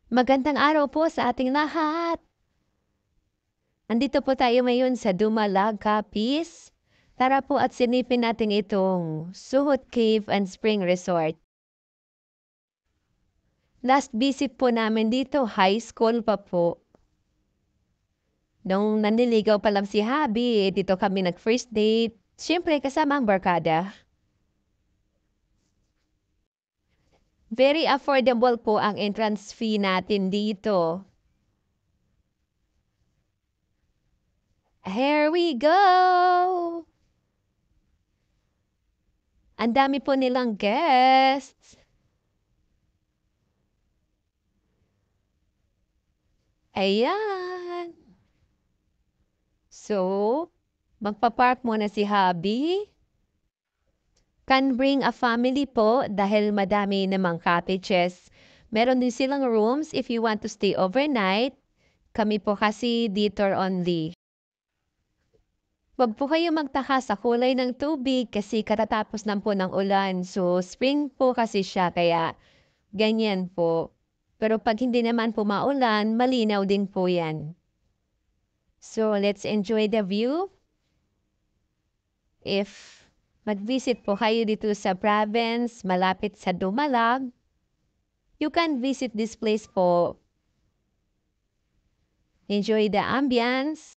Magandang araw po sa ating lahat. Andito po tayo ngayon sa Dumalag, Capiz. Tara po at silipin natin itong Suhot Cave and Spring Resort. Last visit po namin dito, high school pa po. Nung nanliligaw pa lang si Habi, dito kami nag-first date. Siyempre kasama ang barkada. Very affordable po ang entrance fee natin dito. Here we go! Ang dami po nilang guests. Ayan. So, magpa-park muna si Habi. Can bring a family po dahil madami namang cottages. Meron din silang rooms if you want to stay overnight. Kami po kasi detour only. Huwag po kayo magtaka sa kulay ng tubig kasi katatapos lang po ng ulan. So, spring po kasi siya kaya ganyan po. Pero pag hindi naman po maulan, malinaw din po yan. So, let's enjoy the view. If mag-visit po kayo dito sa province, malapit sa Dumalag, you can visit this place po. Enjoy the ambience.